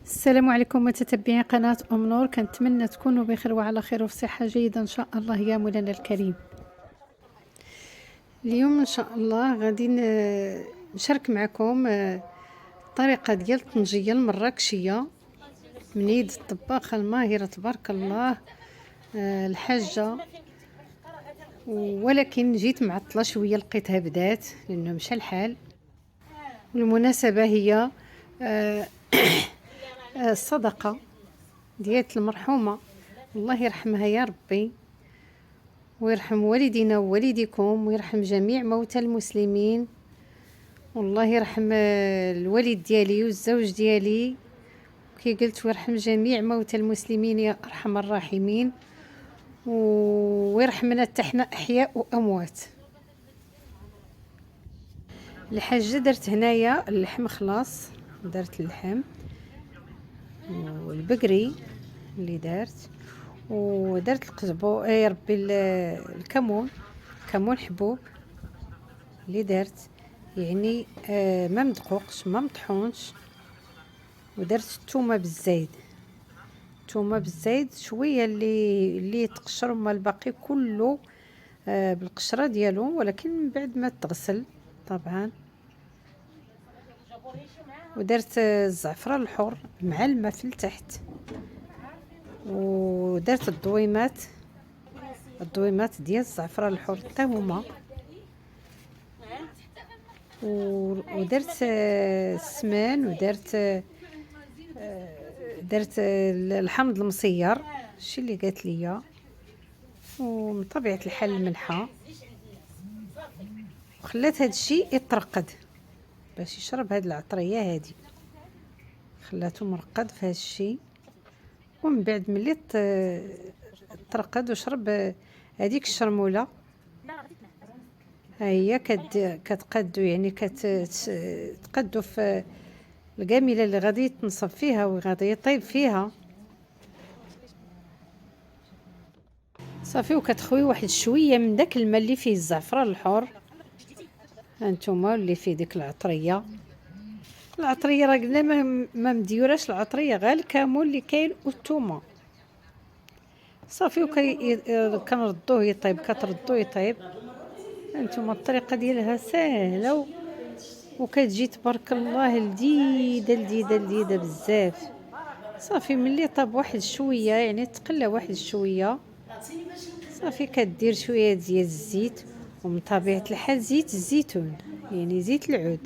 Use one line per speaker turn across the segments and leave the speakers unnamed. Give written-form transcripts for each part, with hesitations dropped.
السلام عليكم متتبعي قناة أم نور، كنتمنى تكونوا بخير وعلى خير وفي صحة جيدة إن شاء الله يا مولانا الكريم. اليوم إن شاء الله غادي نشارك معكم الطريقة ديال الطنجية المراكشية من يد الطباخة الماهرة تبارك الله الحاجة، ولكن جيت معطلة شوية، لقيتها بدات لأنه مشى الحال. والمناسبة هي الصدقة ديال المرحومة، الله يرحمها يا ربي ويرحم والدينا ووالديكم ويرحم جميع موتى المسلمين، والله يرحم الوالد ديالي والزوج ديالي كي قلت، ويرحم جميع موتى المسلمين يا ارحم الراحمين، ويرحمنا حتى احياء واموات. الحاجه درت هنايا اللحم خلاص، درت اللحم والبقري اللي درت، ودرت القزبو يا ربي الكمون حبوب اللي درت، يعني ما مدقوقش ما مطحونش. ودرت الثومه بالزيت شويه اللي يتقشر، وما الباقي كله بالقشره ديالو، ولكن من بعد ما تغسل طبعا. ودرت الزعفران الحر مع الماء في التحت، ودرت الضويمات ديال الزعفران الحر حتى هما، ودرت السمان، ودرت الحمض المصير الشيء اللي قالت ليا، ومن طبيعه الحال الملحه، وخلات هذا الشيء يترقد باش يشرب هذه العطريه هذه، خلاته مرقد في هذا الشيء. ومن بعد ملي ترقد وشرب هذيك الشرموله، ها هي كتقادو، يعني كتقادو في القامله اللي غادي يتنصب فيها وغادي يطيب فيها صافي. وكتخوي واحد شويه من داك الماء اللي فيه الزعفران الحر، هانتوما اللي فيه ديك العطريه راه قلنا ما مديوراش العطريه، غير الكمون اللي كاين والثومه صافي. كنردوه يطيب، كتردوه يطيب. هانتوما الطريقه ديالها ساهله وكتجي تبارك الله لذيذه بزاف. صافي ملي طاب واحد شويه، يعني تقلى واحد شويه، صافي كدير شويه ديال الزيت، ومن طبيعه الحال زيت الزيتون، يعني زيت العود.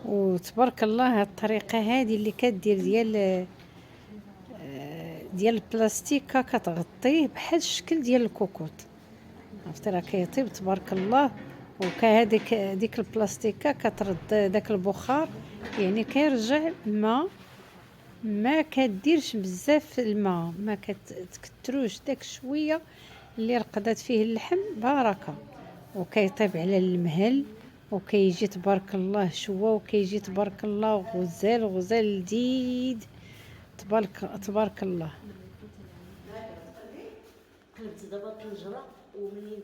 وتبارك الله الطريقه هذه اللي كدير ديال البلاستيكه، كتغطيه بحال الشكل ديال الكوكوط، عرفتي راه كيطيب تبارك الله. وكهذيك ديك البلاستيكه كترد داك البخار، يعني كيرجع ما كديرش بزاف الماء، ما كتكتروش داك شويه اللي رقدات فيه اللحم بركه، وكيطيب على المهل، وكيجي تبارك الله شوه، وكيجي تبارك الله غزال لذيذ، تبارك الله. قلبت دابا الطنجره، ومنين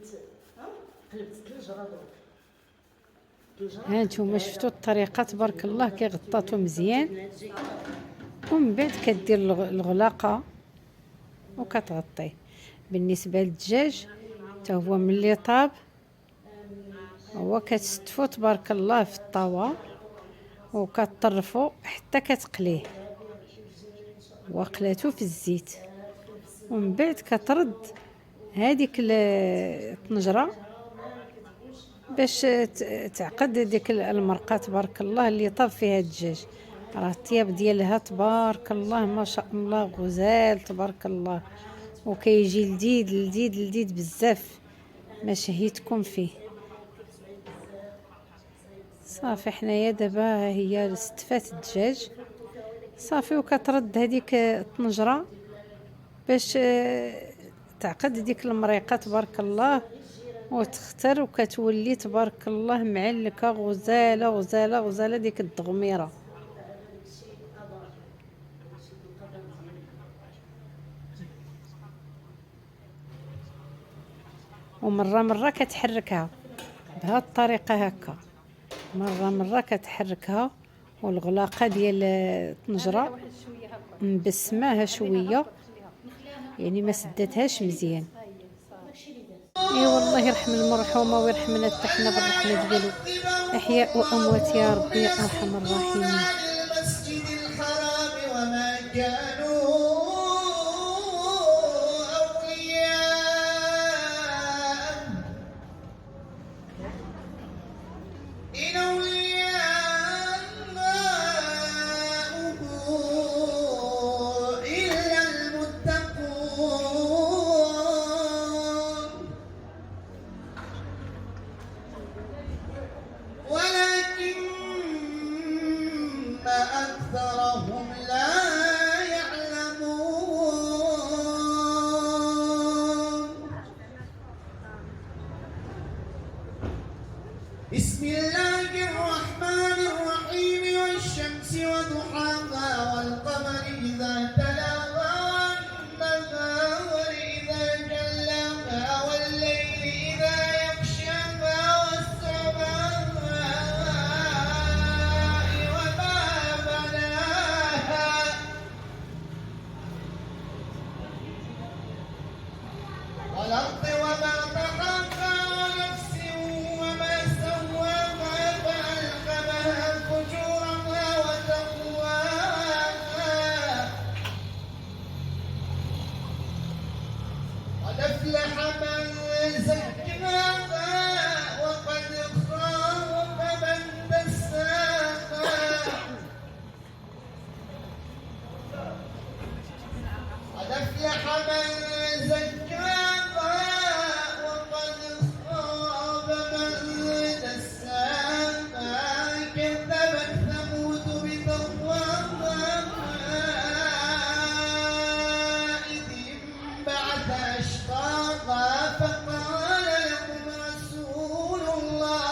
قلبت الطنجره ها نتوما شفتوا الطريقه تبارك الله، كيغطاتو مزيان، ومن بعد كدير الغلاقه وكتغطيه. بالنسبه للدجاج حتى هو ملي طاب هو كتستفو تبارك الله في الطاوه، وكتطرفو حتى كتقليه، وقلاتو في الزيت. ومن بعد كترد هذيك الطنجره باش تعقد ديك المرقه تبارك الله اللي طاب فيها الدجاج. راه الطياب ديالها تبارك الله ما شاء الله غزال تبارك الله، وكيجي لذيذ بزاف ما شهيتكم فيه. صافي حنايا دابا هي استفات الدجاج صافي، وكترد هذيك الطنجره باش تعقد ديك المريقه تبارك الله وتختر، وكتولي تبارك الله معلكه غزاله ديك الدغميره. ومرة كتحركها بهذه الطريقة هكا، مرة كتحركها، والغلاقة ديال الطنجرة مبسماها شوية، يعني ما سدتهاش مزيان. اي والله يرحم المرحومة ويرحمنا حتى حنا بالرحمة ديالو، احياء واموات يا ربي يا ارحم الراحمين.
المسجد الحرام وما كانوا أولياء إن أولياءه إلا المتقون ولكن أكثرهم لا يعلمون. بسم الله الرحمن الرحيم والشمس وضحاها والقمر إذا تلاها والنهار إذا جلاها والليل إذا يغشاها والسماء وما بناها والأرض وما طحاها ونفس وما سواها فألهمها فجورها وتقواها قد أفلح من زكاها وقد خاب من دساها قد أفلح من زكاها وقد خاب من دساها كذبت ثمود بطغواها إذ انبعث أشقاها فقال لهم رسول الله